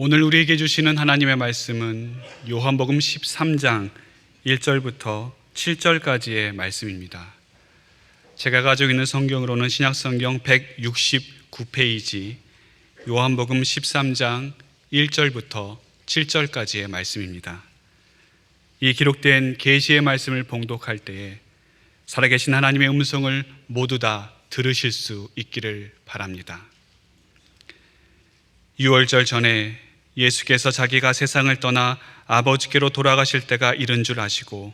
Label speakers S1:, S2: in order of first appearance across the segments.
S1: 오늘 우리에게 주시는 하나님의 말씀은 요한복음 13장 1절부터 7절까지의 말씀입니다. 제가 가지고 있는 성경으로는 신약성경 169페이지 요한복음 13장 1절부터 7절까지의 말씀입니다. 이 기록된 계시의 말씀을 봉독할 때에 살아계신 하나님의 음성을 모두 다 들으실 수 있기를 바랍니다. 유월절 전에 예수께서 자기가 세상을 떠나 아버지께로 돌아가실 때가 이른 줄 아시고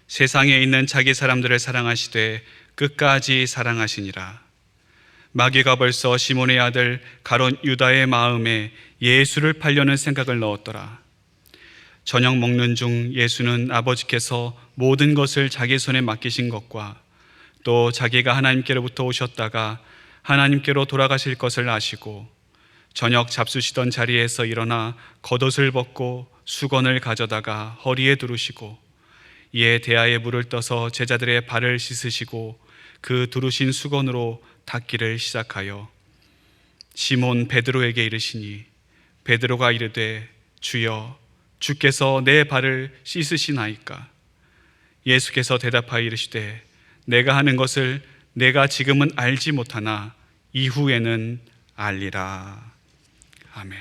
S1: 세상에 있는 자기 사람들을 사랑하시되 끝까지 사랑하시니라. 마귀가 벌써 시몬의 아들 가룟 유다의 마음에 예수를 팔려는 생각을 넣었더라. 저녁 먹는 중 예수는 아버지께서 모든 것을 자기 손에 맡기신 것과 또 자기가 하나님께로부터 오셨다가 하나님께로 돌아가실 것을 아시고 저녁 잡수시던 자리에서 일어나 겉옷을 벗고 수건을 가져다가 허리에 두르시고 이에 대야에 물을 떠서 제자들의 발을 씻으시고 그 두르신 수건으로 닦기를 시작하여 시몬 베드로에게 이르시니 베드로가 이르되 주여 주께서 내 발을 씻으시나이까? 예수께서 대답하여 이르시되 내가 하는 것을 내가 지금은 알지 못하나 이후에는 알리라. 아멘.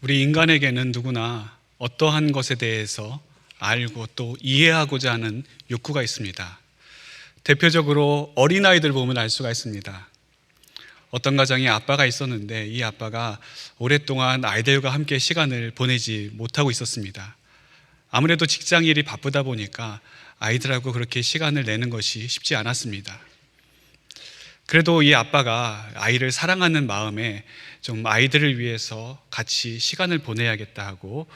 S1: 우리 인간에게는 누구나 어떠한 것에 대해서 알고 또 이해하고자 하는 욕구가 있습니다. 대표적으로 어린아이들 보면 알 수가 있습니다. 어떤 가정에 아빠가 있었는데 이 아빠가 오랫동안 아이들과 함께 시간을 보내지 못하고 있었습니다. 아무래도 직장 일이 바쁘다 보니까 아이들하고 그렇게 시간을 내는 것이 쉽지 않았습니다. 그래도 이 아빠가 아이를 사랑하는 마음에 좀 아이들을 위해서 같이 시간을 보내야겠다 하고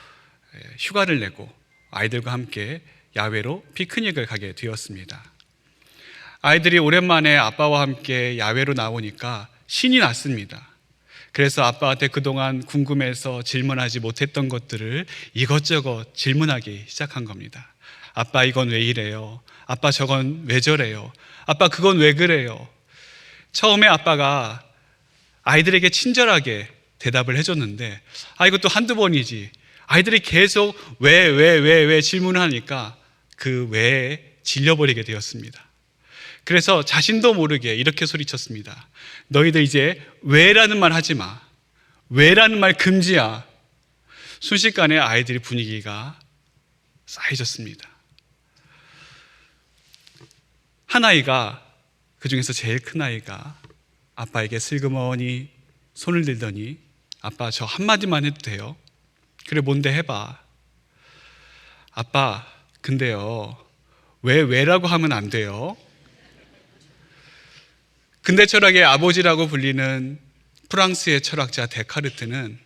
S1: 휴가를 내고 아이들과 함께 야외로 피크닉을 가게 되었습니다. 아이들이 오랜만에 아빠와 함께 야외로 나오니까 신이 났습니다. 그래서 아빠한테 그동안 궁금해서 질문하지 못했던 것들을 이것저것 질문하기 시작한 겁니다. 아빠 이건 왜 이래요? 아빠 저건 왜 저래요? 아빠 그건 왜 그래요? 처음에 아빠가 아이들에게 친절하게 대답을 해줬는데 이것도 한두 번이지. 아이들이 계속 왜 질문을 하니까 그 왜에 질려버리게 되었습니다. 그래서 자신도 모르게 이렇게 소리쳤습니다. 너희들 이제 왜라는 말 하지 마. 왜라는 말 금지야. 순식간에 아이들의 분위기가 싸해졌습니다. 한 아이가, 그 중에서 제일 큰 아이가 아빠에게 슬그머니 손을 들더니 아빠 저 한마디만 해도 돼요? 그래 뭔데 해봐. 아빠 근데요 왜라고 하면 안 돼요? 근대 철학의 아버지라고 불리는 프랑스의 철학자 데카르트는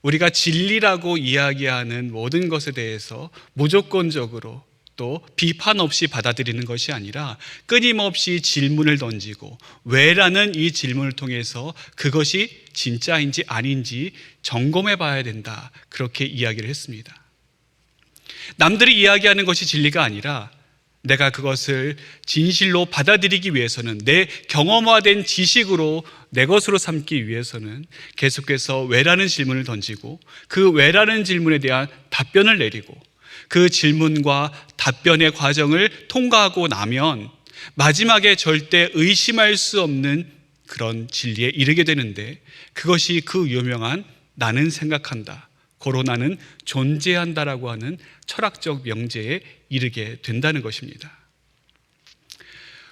S1: 우리가 진리라고 이야기하는 모든 것에 대해서 무조건적으로 또 비판 없이 받아들이는 것이 아니라 끊임없이 질문을 던지고 왜라는 이 질문을 통해서 그것이 진짜인지 아닌지 점검해 봐야 된다, 그렇게 이야기를 했습니다. 남들이 이야기하는 것이 진리가 아니라 내가 그것을 진실로 받아들이기 위해서는, 내 경험화된 지식으로 내 것으로 삼기 위해서는 계속해서 왜라는 질문을 던지고 그 왜라는 질문에 대한 답변을 내리고 그 질문과 답변의 과정을 통과하고 나면 마지막에 절대 의심할 수 없는 그런 진리에 이르게 되는데, 그것이 그 유명한 나는 생각한다, 고로 나는 존재한다라고 하는 철학적 명제에 이르게 된다는 것입니다.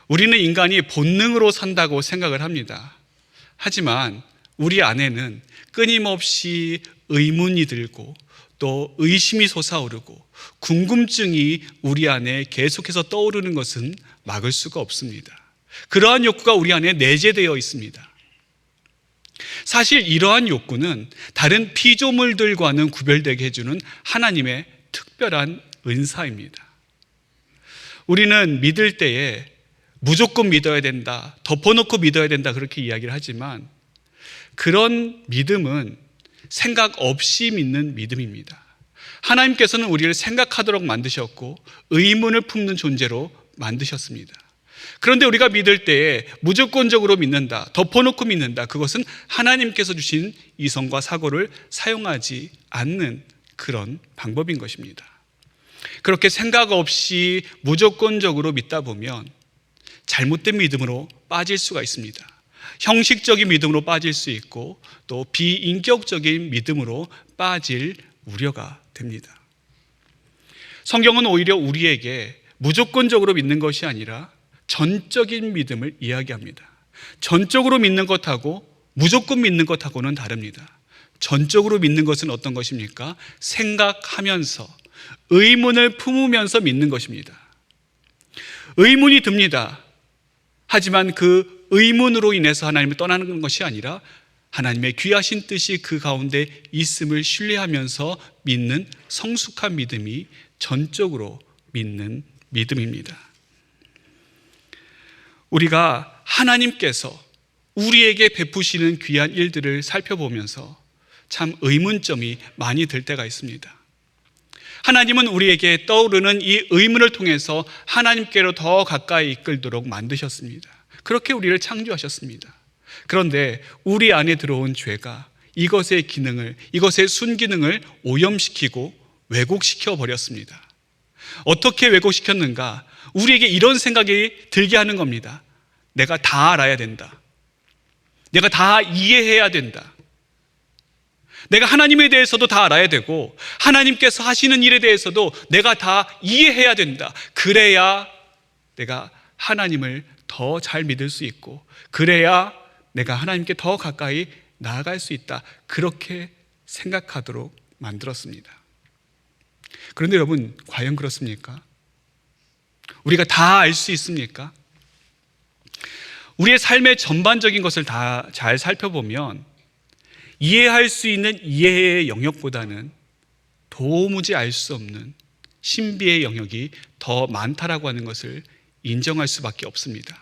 S1: 우리는 인간이 본능으로 산다고 생각을 합니다. 하지만 우리 안에는 끊임없이 의문이 들고 또 의심이 솟아오르고 궁금증이 우리 안에 계속해서 떠오르는 것은 막을 수가 없습니다. 그러한 욕구가 우리 안에 내재되어 있습니다. 사실 이러한 욕구는 다른 피조물들과는 구별되게 해주는 하나님의 특별한 은사입니다. 우리는 믿을 때에 무조건 믿어야 된다, 덮어놓고 믿어야 된다, 그렇게 이야기를 하지만 그런 믿음은 생각 없이 믿는 믿음입니다. 하나님께서는 우리를 생각하도록 만드셨고 의문을 품는 존재로 만드셨습니다. 그런데 우리가 믿을 때에 무조건적으로 믿는다, 덮어놓고 믿는다, 그것은 하나님께서 주신 이성과 사고를 사용하지 않는 그런 방법인 것입니다. 그렇게 생각 없이 무조건적으로 믿다 보면 잘못된 믿음으로 빠질 수가 있습니다. 형식적인 믿음으로 빠질 수 있고 또 비인격적인 믿음으로 빠질 우려가 됩니다. 성경은 오히려 우리에게 무조건적으로 믿는 것이 아니라 전적인 믿음을 이야기합니다. 전적으로 믿는 것하고 무조건 믿는 것하고는 다릅니다. 전적으로 믿는 것은 어떤 것입니까? 생각하면서 의문을 품으면서 믿는 것입니다. 의문이 듭니다. 하지만 그 의문으로 인해서 하나님을 떠나는 것이 아니라 하나님의 귀하신 뜻이 그 가운데 있음을 신뢰하면서 믿는 성숙한 믿음이 전적으로 믿는 믿음입니다. 우리가 하나님께서 우리에게 베푸시는 귀한 일들을 살펴보면서 참 의문점이 많이 들 때가 있습니다. 하나님은 우리에게 떠오르는 이 의문을 통해서 하나님께로 더 가까이 이끌도록 만드셨습니다. 그렇게 우리를 창조하셨습니다. 그런데 우리 안에 들어온 죄가 이것의 기능을, 이것의 순기능을 오염시키고 왜곡시켜 버렸습니다. 어떻게 왜곡시켰는가? 우리에게 이런 생각이 들게 하는 겁니다. 내가 다 알아야 된다. 내가 다 이해해야 된다. 내가 하나님에 대해서도 다 알아야 되고 하나님께서 하시는 일에 대해서도 내가 다 이해해야 된다. 그래야 내가 하나님을 더 잘 믿을 수 있고 그래야 내가 하나님께 더 가까이 나아갈 수 있다. 그렇게 생각하도록 만들었습니다. 그런데 여러분, 과연 그렇습니까? 우리가 다 알 수 있습니까? 우리의 삶의 전반적인 것을 다 잘 살펴보면 이해할 수 있는 이해의 영역보다는 도무지 알 수 없는 신비의 영역이 더 많다라고 하는 것을 인정할 수밖에 없습니다.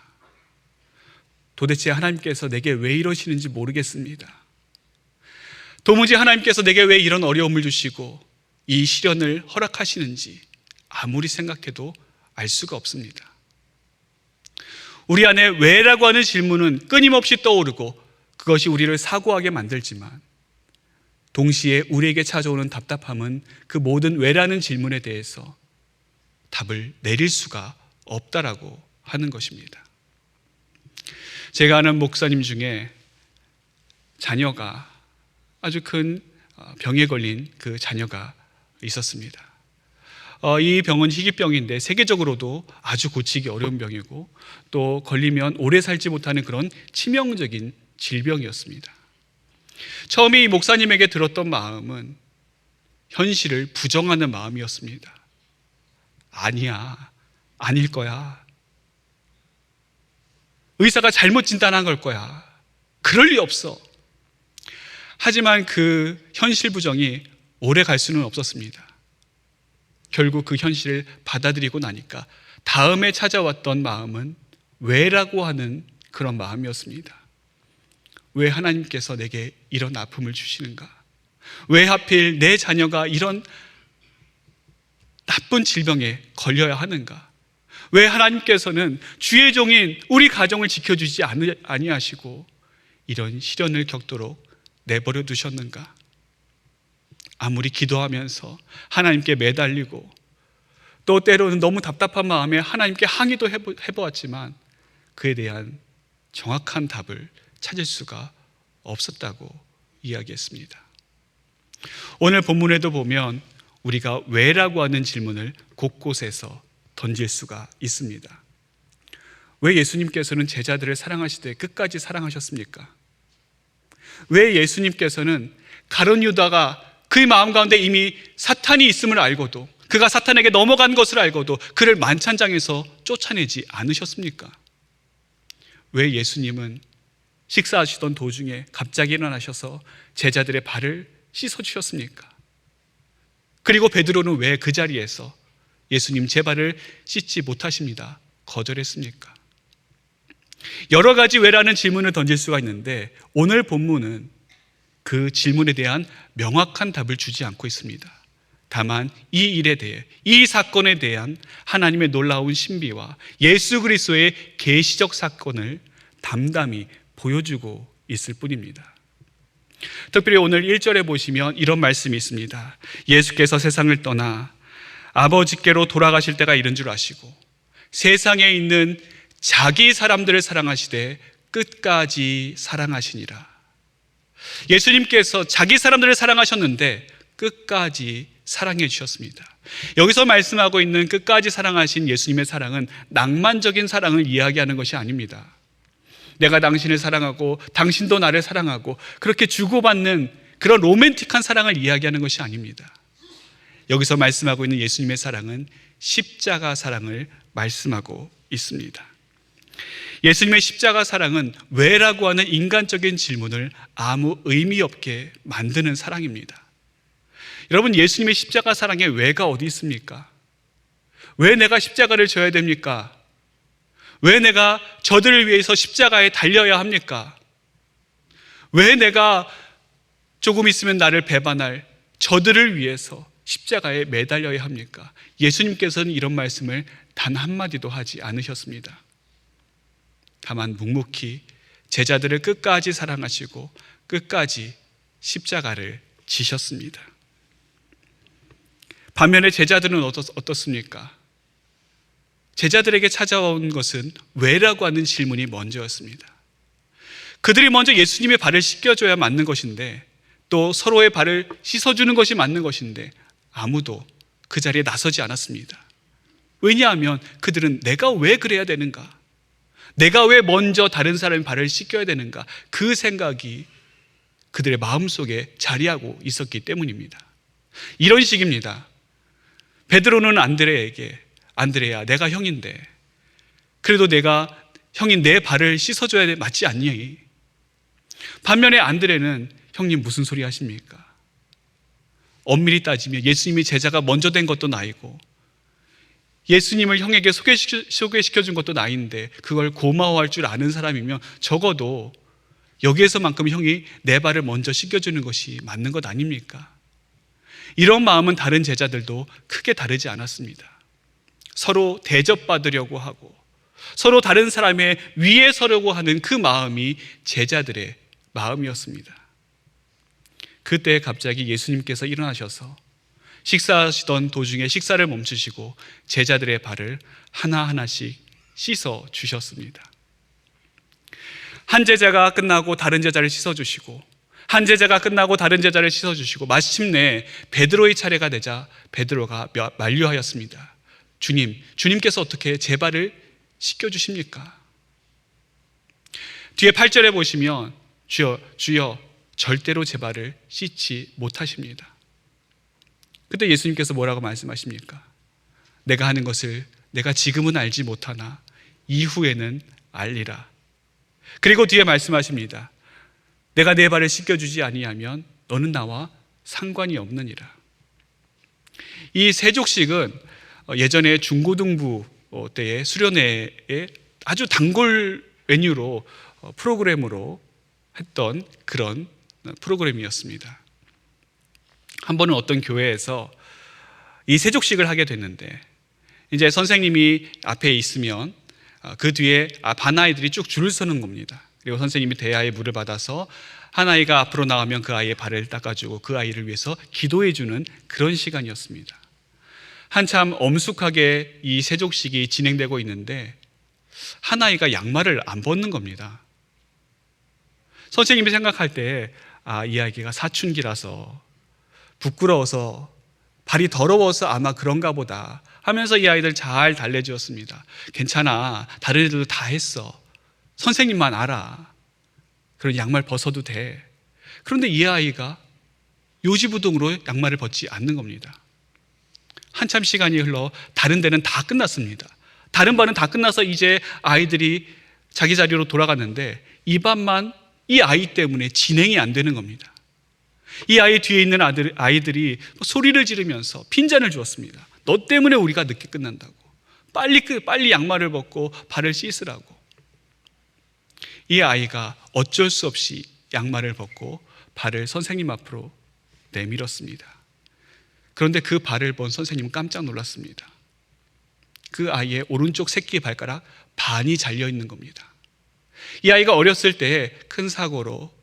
S1: 도대체 하나님께서 내게 왜 이러시는지 모르겠습니다. 도무지 하나님께서 내게 왜 이런 어려움을 주시고 이 시련을 허락하시는지 아무리 생각해도 알 수가 없습니다. 우리 안에 왜라고 하는 질문은 끊임없이 떠오르고 그것이 우리를 사고하게 만들지만 동시에 우리에게 찾아오는 답답함은 그 모든 왜라는 질문에 대해서 답을 내릴 수가 없다라고 하는 것입니다. 제가 아는 목사님 중에 자녀가 아주 큰 병에 걸린 그 자녀가 있었습니다. 이 병은 희귀병인데 세계적으로도 아주 고치기 어려운 병이고 또 걸리면 오래 살지 못하는 그런 치명적인 질병이었습니다. 처음에 이 목사님에게 들었던 마음은 현실을 부정하는 마음이었습니다. 아니야, 아닐 거야. 의사가 잘못 진단한 걸 거야. 그럴 리 없어. 하지만 그 현실 부정이 오래 갈 수는 없었습니다. 결국 그 현실을 받아들이고 나니까 다음에 찾아왔던 마음은 왜라고 하는 그런 마음이었습니다. 왜 하나님께서 내게 이런 아픔을 주시는가? 왜 하필 내 자녀가 이런 나쁜 질병에 걸려야 하는가? 왜 하나님께서는 주의 종인 우리 가정을 지켜주지 아니하시고 이런 시련을 겪도록 내버려 두셨는가? 아무리 기도하면서 하나님께 매달리고 또 때로는 너무 답답한 마음에 하나님께 항의도 해보았지만 그에 대한 정확한 답을 찾을 수가 없었다고 이야기했습니다. 오늘 본문에도 보면 우리가 왜라고 하는 질문을 곳곳에서 던질 수가 있습니다. 왜 예수님께서는 제자들을 사랑하시되 끝까지 사랑하셨습니까? 왜 예수님께서는 가룟 유다가 그의 마음 가운데 이미 사탄이 있음을 알고도 그가 사탄에게 넘어간 것을 알고도 그를 만찬장에서 쫓아내지 않으셨습니까? 왜 예수님은 식사하시던 도중에 갑자기 일어나셔서 제자들의 발을 씻어주셨습니까? 그리고 베드로는 왜 그 자리에서 예수님 제 발을 씻지 못하십니다 거절했습니까? 여러 가지 왜라는 질문을 던질 수가 있는데 오늘 본문은 그 질문에 대한 명확한 답을 주지 않고 있습니다. 다만 이 일에 대해, 이 사건에 대한 하나님의 놀라운 신비와 예수 그리스도의 계시적 사건을 담담히 보여주고 있을 뿐입니다. 특별히 오늘 1절에 보시면 이런 말씀이 있습니다. 예수께서 세상을 떠나 아버지께로 돌아가실 때가 이른 줄 아시고 세상에 있는 자기 사람들을 사랑하시되 끝까지 사랑하시니라. 예수님께서 자기 사람들을 사랑하셨는데 끝까지 사랑해 주셨습니다. 여기서 말씀하고 있는 끝까지 사랑하신 예수님의 사랑은 낭만적인 사랑을 이야기하는 것이 아닙니다. 내가 당신을 사랑하고 당신도 나를 사랑하고 그렇게 주고받는 그런 로맨틱한 사랑을 이야기하는 것이 아닙니다. 여기서 말씀하고 있는 예수님의 사랑은 십자가 사랑을 말씀하고 있습니다. 예수님의 십자가 사랑은 왜라고 하는 인간적인 질문을 아무 의미 없게 만드는 사랑입니다. 여러분, 예수님의 십자가 사랑에 왜가 어디 있습니까? 왜 내가 십자가를 져야 됩니까? 왜 내가 저들을 위해서 십자가에 달려야 합니까? 왜 내가 조금 있으면 나를 배반할 저들을 위해서 십자가에 매달려야 합니까? 예수님께서는 이런 말씀을 단 한마디도 하지 않으셨습니다. 다만 묵묵히 제자들을 끝까지 사랑하시고 끝까지 십자가를 지셨습니다. 반면에 제자들은 어떻습니까? 제자들에게 찾아온 것은 왜라고 하는 질문이 먼저였습니다. 그들이 먼저 예수님의 발을 씻겨줘야 맞는 것인데, 또 서로의 발을 씻어주는 것이 맞는 것인데 아무도 그 자리에 나서지 않았습니다. 왜냐하면 그들은 내가 왜 그래야 되는가? 내가 왜 먼저 다른 사람의 발을 씻겨야 되는가? 그 생각이 그들의 마음속에 자리하고 있었기 때문입니다. 이런 식입니다. 베드로는 안드레에게, 안드레야, 내가 형인데 그래도 내가 형인 내 발을 씻어줘야 맞지 않니? 반면에 안드레는 형님 무슨 소리 하십니까? 엄밀히 따지면 예수님이 제자가 먼저 된 것도 나이고 예수님을 형에게 소개시켜준 것도 나인데 그걸 고마워할 줄 아는 사람이면 적어도 여기에서만큼 형이 내 발을 먼저 씻겨주는 것이 맞는 것 아닙니까? 이런 마음은 다른 제자들도 크게 다르지 않았습니다. 서로 대접받으려고 하고 서로 다른 사람의 위에 서려고 하는 그 마음이 제자들의 마음이었습니다. 그때 갑자기 예수님께서 일어나셔서 식사하시던 도중에 식사를 멈추시고 제자들의 발을 하나하나씩 씻어 주셨습니다. 한 제자가 끝나고 다른 제자를 씻어 주시고 한 제자가 끝나고 다른 제자를 씻어 주시고 마침내 베드로의 차례가 되자 베드로가 만류하였습니다. 주님께서 어떻게 제 발을 씻겨 주십니까? 뒤에 8절에 보시면 주여 절대로 제 발을 씻지 못하십니다. 그때 예수님께서 뭐라고 말씀하십니까? 내가 하는 것을 내가 지금은 알지 못하나 이후에는 알리라. 그리고 뒤에 말씀하십니다. 내가 내 발을 씻겨주지 아니하면 너는 나와 상관이 없느니라. 이 세족식은 예전에 중고등부 때의 수련회에 아주 단골 메뉴로 프로그램으로 했던 그런 프로그램이었습니다. 한 번은 어떤 교회에서 이 세족식을 하게 됐는데 이제 선생님이 앞에 있으면 그 뒤에 반 아이들이 쭉 줄을 서는 겁니다. 그리고 선생님이 대야에 물을 받아서 한 아이가 앞으로 나가면 그 아이의 발을 닦아주고 그 아이를 위해서 기도해주는 그런 시간이었습니다. 한참 엄숙하게 이 세족식이 진행되고 있는데 한 아이가 양말을 안 벗는 겁니다. 선생님이 생각할 때 이 아이가 사춘기라서 부끄러워서 발이 더러워서 아마 그런가 보다 하면서 이 아이들 잘 달래주었습니다. 괜찮아, 다른 애들도 다 했어. 선생님만 알아. 그런 양말 벗어도 돼. 그런데 이 아이가 요지부동으로 양말을 벗지 않는 겁니다. 한참 시간이 흘러 다른 데는 다 끝났습니다. 다른 반은 다 끝나서 이제 아이들이 자기 자리로 돌아갔는데 이 반만 이 아이 때문에 진행이 안 되는 겁니다. 이 아이 뒤에 있는 아이들이 소리를 지르면서 핀잔을 주었습니다. 너 때문에 우리가 늦게 끝난다고. 빨리 양말을 벗고 발을 씻으라고. 이 아이가 어쩔 수 없이 양말을 벗고 발을 선생님 앞으로 내밀었습니다. 그런데 그 발을 본 선생님은 깜짝 놀랐습니다. 그 아이의 오른쪽 새끼 발가락 반이 잘려 있는 겁니다. 이 아이가 어렸을 때 큰 사고로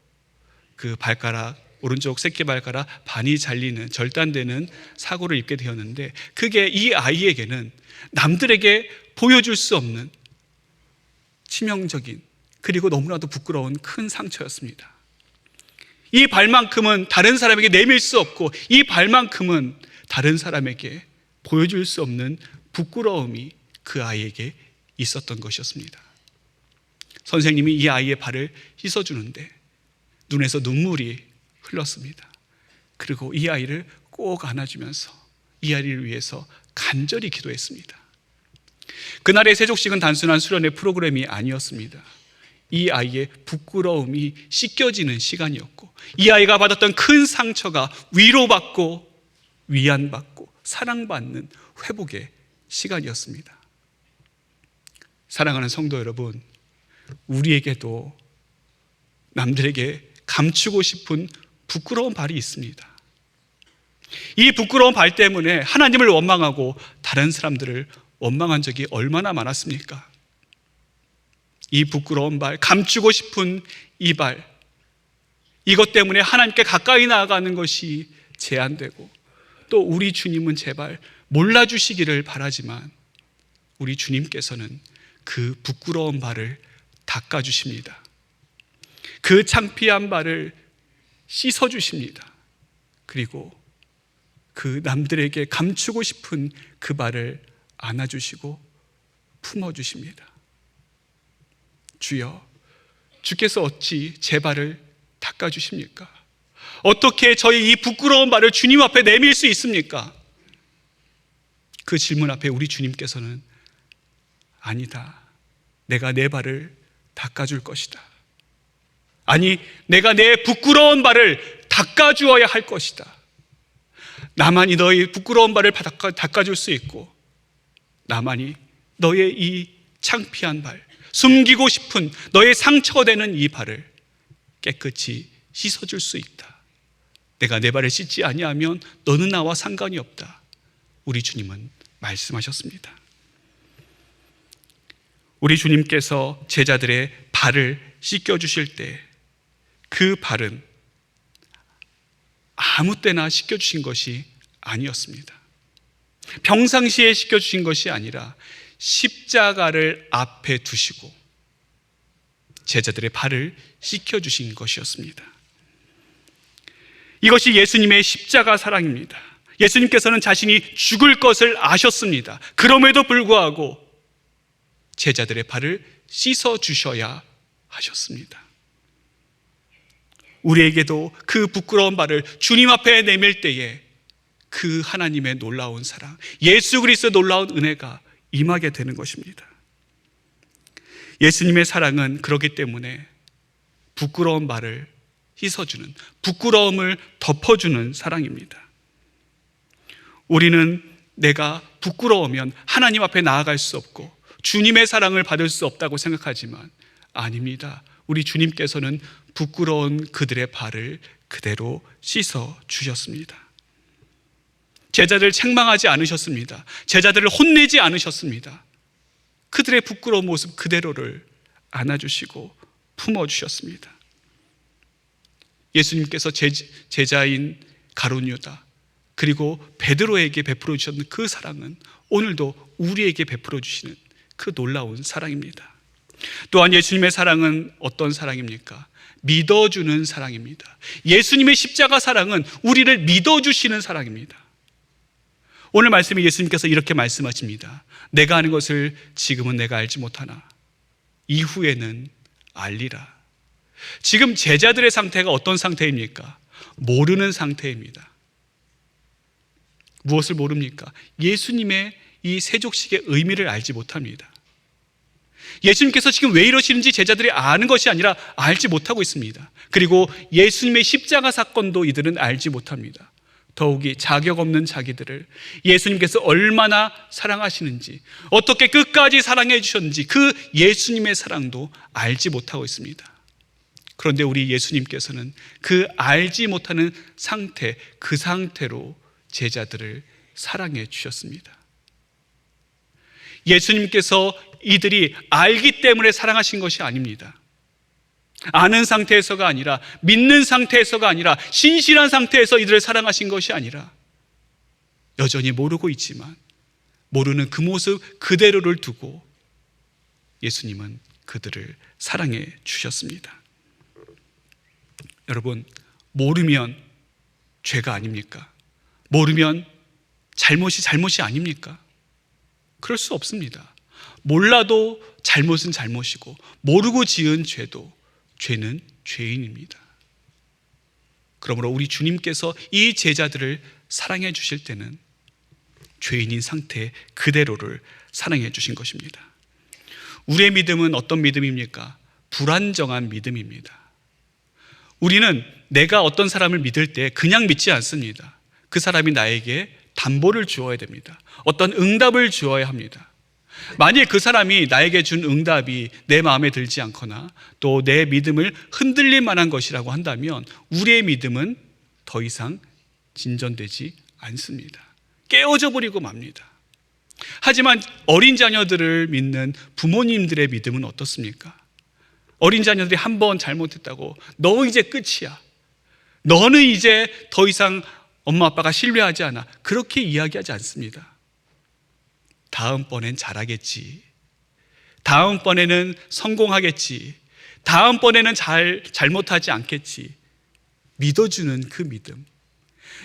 S1: 그 오른쪽 새끼 발가락 반이 잘리는 절단되는 사고를 입게 되었는데, 그게 이 아이에게는 남들에게 보여줄 수 없는 치명적인, 그리고 너무나도 부끄러운 큰 상처였습니다. 이 발만큼은 다른 사람에게 내밀 수 없고, 이 발만큼은 다른 사람에게 보여줄 수 없는 부끄러움이 그 아이에게 있었던 것이었습니다. 선생님이 이 아이의 발을 씻어주는데 눈에서 눈물이 흘렀습니다. 그리고 이 아이를 꼭 안아주면서 이 아이를 위해서 간절히 기도했습니다. 그날의 세족식은 단순한 수련의 프로그램이 아니었습니다. 이 아이의 부끄러움이 씻겨지는 시간이었고, 이 아이가 받았던 큰 상처가 위로받고 위안받고 사랑받는 회복의 시간이었습니다. 사랑하는 성도 여러분, 우리에게도 남들에게 감추고 싶은 부끄러운 발이 있습니다. 이 부끄러운 발 때문에 하나님을 원망하고 다른 사람들을 원망한 적이 얼마나 많았습니까? 이 부끄러운 발, 감추고 싶은 이 발, 이것 때문에 하나님께 가까이 나아가는 것이 제한되고, 또 우리 주님은 제발 몰라주시기를 바라지만 우리 주님께서는 그 부끄러운 발을 닦아주십니다. 그 창피한 발을 씻어주십니다. 그리고 그 남들에게 감추고 싶은 그 발을 안아주시고 품어주십니다. 주여, 주께서 어찌 제 발을 닦아주십니까? 어떻게 저희 이 부끄러운 발을 주님 앞에 내밀 수 있습니까? 그 질문 앞에 우리 주님께서는 아니다, 내가 내 발을 닦아줄 것이다. 아니, 내가 내 부끄러운 발을 닦아주어야 할 것이다. 나만이 너의 부끄러운 발을 닦아줄 수 있고, 나만이 너의 이 창피한 발, 숨기고 싶은 너의 상처되는 이 발을 깨끗이 씻어줄 수 있다. 내가 내 발을 씻지 아니하면 너는 나와 상관이 없다. 우리 주님은 말씀하셨습니다. 우리 주님께서 제자들의 발을 씻겨주실 때 그 발은 아무 때나 씻겨주신 것이 아니었습니다. 평상시에 씻겨주신 것이 아니라 십자가를 앞에 두시고 제자들의 발을 씻겨주신 것이었습니다. 이것이 예수님의 십자가 사랑입니다. 예수님께서는 자신이 죽을 것을 아셨습니다. 그럼에도 불구하고 제자들의 발을 씻어주셔야 하셨습니다. 우리에게도 그 부끄러운 발을 주님 앞에 내밀 때에 그 하나님의 놀라운 사랑, 예수 그리스도의 놀라운 은혜가 임하게 되는 것입니다. 예수님의 사랑은 그렇기 때문에 부끄러운 발을 씻어주는, 부끄러움을 덮어주는 사랑입니다. 우리는 내가 부끄러우면 하나님 앞에 나아갈 수 없고 주님의 사랑을 받을 수 없다고 생각하지만 아닙니다. 우리 주님께서는 부끄러운 그들의 발을 그대로 씻어 주셨습니다. 제자들을 책망하지 않으셨습니다. 제자들을 혼내지 않으셨습니다. 그들의 부끄러운 모습 그대로를 안아주시고 품어주셨습니다. 예수님께서 제자인 가룟 유다 그리고 베드로에게 베풀어 주셨는 그 사랑은 오늘도 우리에게 베풀어 주시는 그 놀라운 사랑입니다. 또한 예수님의 사랑은 어떤 사랑입니까? 믿어주는 사랑입니다. 예수님의 십자가 사랑은 우리를 믿어주시는 사랑입니다. 오늘 말씀에 예수님께서 이렇게 말씀하십니다. 내가 아는 것을 지금은 내가 알지 못하나 이후에는 알리라. 지금 제자들의 상태가 어떤 상태입니까? 모르는 상태입니다. 무엇을 모릅니까? 예수님의 이 세족식의 의미를 알지 못합니다. 예수님께서 지금 왜 이러시는지 제자들이 아는 것이 아니라 알지 못하고 있습니다. 그리고 예수님의 십자가 사건도 이들은 알지 못합니다. 더욱이 자격 없는 자기들을 예수님께서 얼마나 사랑하시는지, 어떻게 끝까지 사랑해 주셨는지 그 예수님의 사랑도 알지 못하고 있습니다. 그런데 우리 예수님께서는 그 알지 못하는 상태, 그 상태로 제자들을 사랑해 주셨습니다. 예수님께서 이들이 알기 때문에 사랑하신 것이 아닙니다. 아는 상태에서가 아니라, 믿는 상태에서가 아니라, 신실한 상태에서 이들을 사랑하신 것이 아니라, 여전히 모르고 있지만 모르는 그 모습 그대로를 두고 예수님은 그들을 사랑해 주셨습니다. 여러분, 모르면 죄가 아닙니까? 모르면 잘못이 아닙니까? 그럴 수 없습니다. 몰라도 잘못은 잘못이고, 모르고 지은 죄도 죄는 죄인입니다. 그러므로 우리 주님께서 이 제자들을 사랑해 주실 때는 죄인인 상태 그대로를 사랑해 주신 것입니다. 우리의 믿음은 어떤 믿음입니까? 불안정한 믿음입니다. 우리는 내가 어떤 사람을 믿을 때 그냥 믿지 않습니다. 그 사람이 나에게 담보를 주어야 됩니다. 어떤 응답을 주어야 합니다. 만일 그 사람이 나에게 준 응답이 내 마음에 들지 않거나 또 내 믿음을 흔들릴 만한 것이라고 한다면 우리의 믿음은 더 이상 진전되지 않습니다. 깨어져 버리고 맙니다. 하지만 어린 자녀들을 믿는 부모님들의 믿음은 어떻습니까? 어린 자녀들이 한 번 잘못했다고 너 이제 끝이야, 너는 이제 더 이상 엄마 아빠가 신뢰하지 않아, 그렇게 이야기하지 않습니다. 다음번엔 잘하겠지, 다음번에는 성공하겠지, 다음번에는 잘못하지 않겠지, 믿어주는 그 믿음.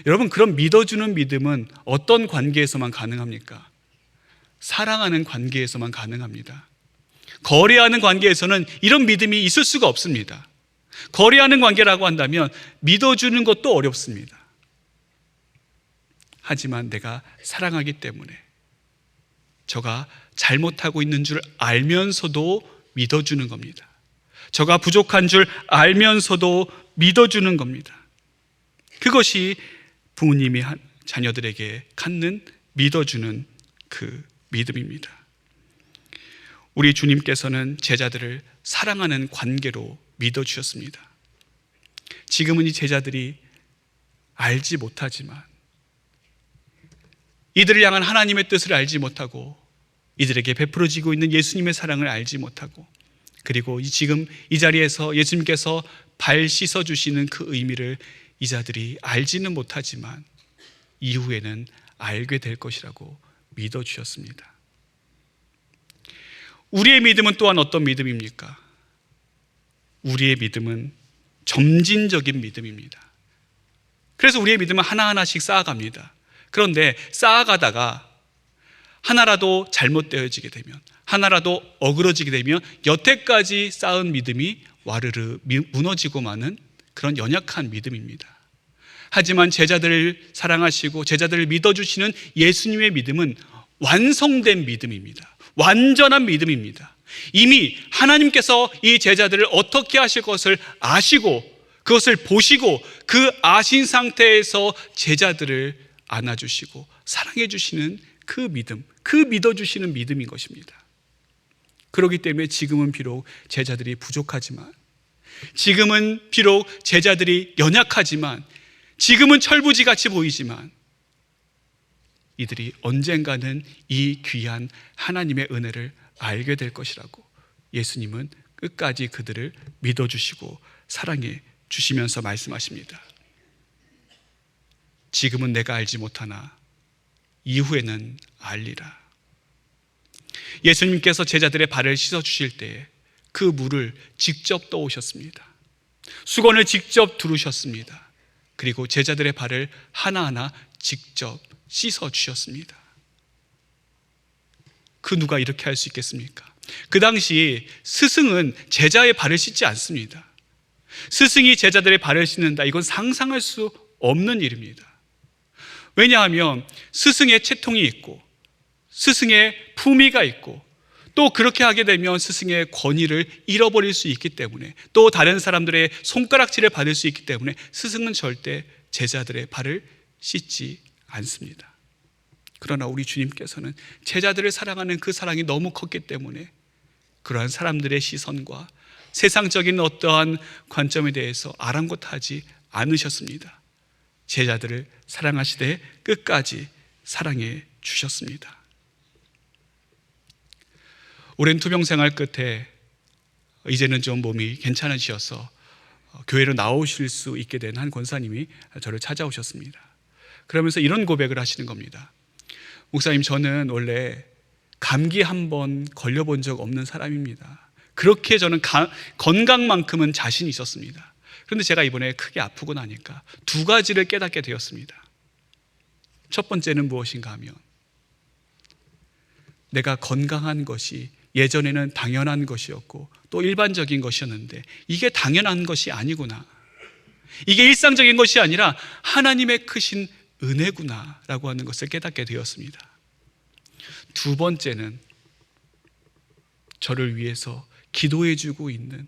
S1: 여러분, 그런 믿어주는 믿음은 어떤 관계에서만 가능합니까? 사랑하는 관계에서만 가능합니다. 거래하는 관계에서는 이런 믿음이 있을 수가 없습니다. 거래하는 관계라고 한다면 믿어주는 것도 어렵습니다. 하지만 내가 사랑하기 때문에 저가 잘못하고 있는 줄 알면서도 믿어주는 겁니다. 저가 부족한 줄 알면서도 믿어주는 겁니다. 그것이 부모님이 자녀들에게 갖는 믿어주는 그 믿음입니다. 우리 주님께서는 제자들을 사랑하는 관계로 믿어주셨습니다. 지금은 이 제자들이 알지 못하지만, 이들을 향한 하나님의 뜻을 알지 못하고, 이들에게 베풀어지고 있는 예수님의 사랑을 알지 못하고, 그리고 지금 이 자리에서 예수님께서 발 씻어주시는 그 의미를 이 자들이 알지는 못하지만 이후에는 알게 될 것이라고 믿어주셨습니다. 우리의 믿음은 또한 어떤 믿음입니까? 우리의 믿음은 점진적인 믿음입니다. 그래서 우리의 믿음은 하나하나씩 쌓아갑니다. 그런데 쌓아가다가 하나라도 잘못되어지게 되면, 하나라도 어그러지게 되면 여태까지 쌓은 믿음이 와르르 무너지고 마는 그런 연약한 믿음입니다. 하지만 제자들을 사랑하시고 제자들을 믿어주시는 예수님의 믿음은 완성된 믿음입니다. 완전한 믿음입니다. 이미 하나님께서 이 제자들을 어떻게 하실 것을 아시고 그것을 보시고 그 아신 상태에서 제자들을 안아주시고 사랑해 주시는 그 믿음, 그 믿어주시는 믿음인 것입니다. 그렇기 때문에 지금은 비록 제자들이 부족하지만, 지금은 비록 제자들이 연약하지만, 지금은 철부지같이 보이지만 이들이 언젠가는 이 귀한 하나님의 은혜를 알게 될 것이라고 예수님은 끝까지 그들을 믿어주시고 사랑해 주시면서 말씀하십니다. 지금은 내가 알지 못하나 이후에는 알리라. 예수님께서 제자들의 발을 씻어주실 때에 그 물을 직접 떠오셨습니다. 수건을 직접 두르셨습니다. 그리고 제자들의 발을 하나하나 직접 씻어주셨습니다. 그 누가 이렇게 할 수 있겠습니까? 그 당시 스승은 제자의 발을 씻지 않습니다. 스승이 제자들의 발을 씻는다, 이건 상상할 수 없는 일입니다. 왜냐하면 스승의 채통이 있고 스승의 품위가 있고 또 그렇게 하게 되면 스승의 권위를 잃어버릴 수 있기 때문에, 또 다른 사람들의 손가락질을 받을 수 있기 때문에 스승은 절대 제자들의 발을 씻지 않습니다. 그러나 우리 주님께서는 제자들을 사랑하는 그 사랑이 너무 컸기 때문에 그러한 사람들의 시선과 세상적인 어떠한 관점에 대해서 아랑곳하지 않으셨습니다. 제자들을 사랑하시되 끝까지 사랑해 주셨습니다. 오랜 투병 생활 끝에 이제는 좀 몸이 괜찮으셔서 교회로 나오실 수 있게 된 한 권사님이 저를 찾아오셨습니다. 그러면서 이런 고백을 하시는 겁니다. 목사님, 저는 원래 감기 한 번 걸려본 적 없는 사람입니다. 그렇게 저는 건강만큼은 자신이 있었습니다. 그런데 제가 이번에 크게 아프고 나니까 두 가지를 깨닫게 되었습니다. 첫 번째는 무엇인가 하면, 내가 건강한 것이 예전에는 당연한 것이었고 또 일반적인 것이었는데 이게 당연한 것이 아니구나, 이게 일상적인 것이 아니라 하나님의 크신 은혜구나 라고 하는 것을 깨닫게 되었습니다. 두 번째는 저를 위해서 기도해 주고 있는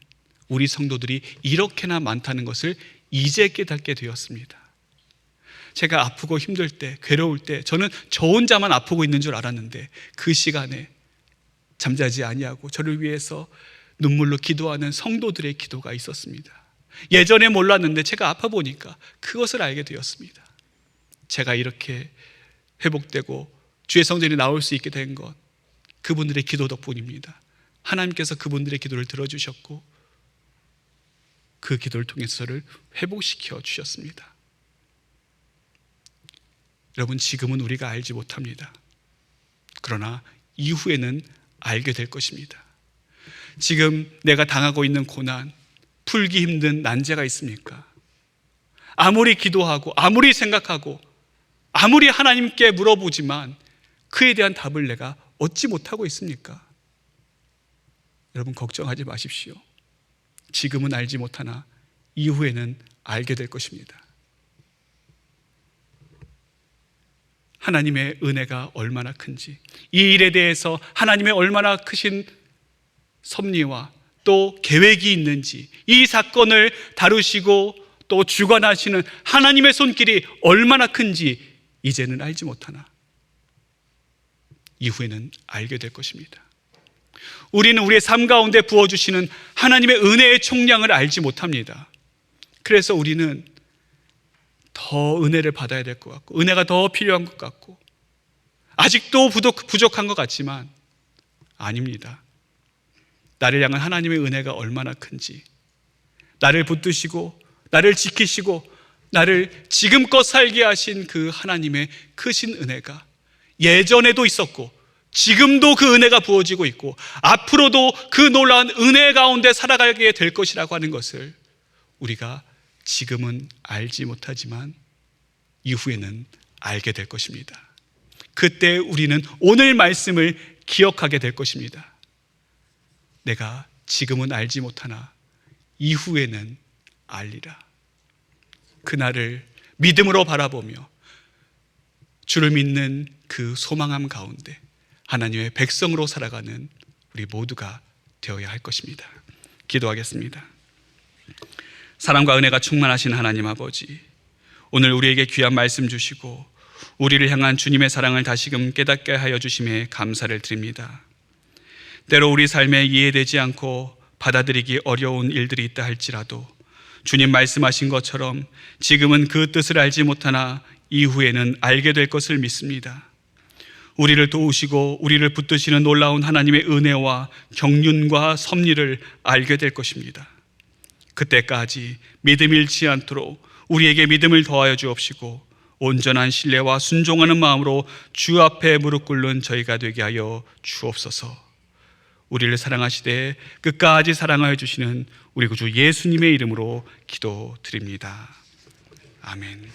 S1: 우리 성도들이 이렇게나 많다는 것을 이제 깨닫게 되었습니다. 제가 아프고 힘들 때, 괴로울 때 저는 저 혼자만 아프고 있는 줄 알았는데 그 시간에 잠자지 아니하고 저를 위해서 눈물로 기도하는 성도들의 기도가 있었습니다. 예전에 몰랐는데 제가 아파 보니까 그것을 알게 되었습니다. 제가 이렇게 회복되고 주의 성전에 나올 수 있게 된 것, 그분들의 기도 덕분입니다. 하나님께서 그분들의 기도를 들어주셨고 그 기도를 통해서 저를 회복시켜 주셨습니다. 여러분, 지금은 우리가 알지 못합니다. 그러나 이후에는 알게 될 것입니다. 지금 내가 당하고 있는 고난, 풀기 힘든 난제가 있습니까? 아무리 기도하고 아무리 생각하고 아무리 하나님께 물어보지만 그에 대한 답을 내가 얻지 못하고 있습니까? 여러분, 걱정하지 마십시오. 지금은 알지 못하나 이후에는 알게 될 것입니다. 하나님의 은혜가 얼마나 큰지, 이 일에 대해서 하나님의 얼마나 크신 섭리와 또 계획이 있는지, 이 사건을 다루시고 또 주관하시는 하나님의 손길이 얼마나 큰지 이제는 알지 못하나 이후에는 알게 될 것입니다. 우리는 우리의 삶 가운데 부어주시는 하나님의 은혜의 총량을 알지 못합니다. 그래서 우리는 더 은혜를 받아야 될 것 같고 은혜가 더 필요한 것 같고 아직도 부족한 것 같지만 아닙니다. 나를 향한 하나님의 은혜가 얼마나 큰지, 나를 붙드시고 나를 지키시고 나를 지금껏 살게 하신 그 하나님의 크신 은혜가 예전에도 있었고 지금도 그 은혜가 부어지고 있고 앞으로도 그 놀라운 은혜 가운데 살아가게 될 것이라고 하는 것을 우리가 지금은 알지 못하지만 이후에는 알게 될 것입니다. 그때 우리는 오늘 말씀을 기억하게 될 것입니다. 내가 지금은 알지 못하나 이후에는 알리라. 그날을 믿음으로 바라보며 주를 믿는 그 소망함 가운데 하나님의 백성으로 살아가는 우리 모두가 되어야 할 것입니다. 기도하겠습니다. 사랑과 은혜가 충만하신 하나님 아버지, 오늘 우리에게 귀한 말씀 주시고 우리를 향한 주님의 사랑을 다시금 깨닫게 하여 주심에 감사를 드립니다. 때로 우리 삶에 이해되지 않고 받아들이기 어려운 일들이 있다 할지라도 주님 말씀하신 것처럼 지금은 그 뜻을 알지 못하나 이후에는 알게 될 것을 믿습니다. 우리를 도우시고 우리를 붙드시는 놀라운 하나님의 은혜와 경륜과 섭리를 알게 될 것입니다. 그때까지 믿음 잃지 않도록 우리에게 믿음을 더하여 주옵시고 온전한 신뢰와 순종하는 마음으로 주 앞에 무릎 꿇는 저희가 되게 하여 주옵소서. 우리를 사랑하시되 끝까지 사랑하여 주시는 우리 구주 예수님의 이름으로 기도드립니다. 아멘.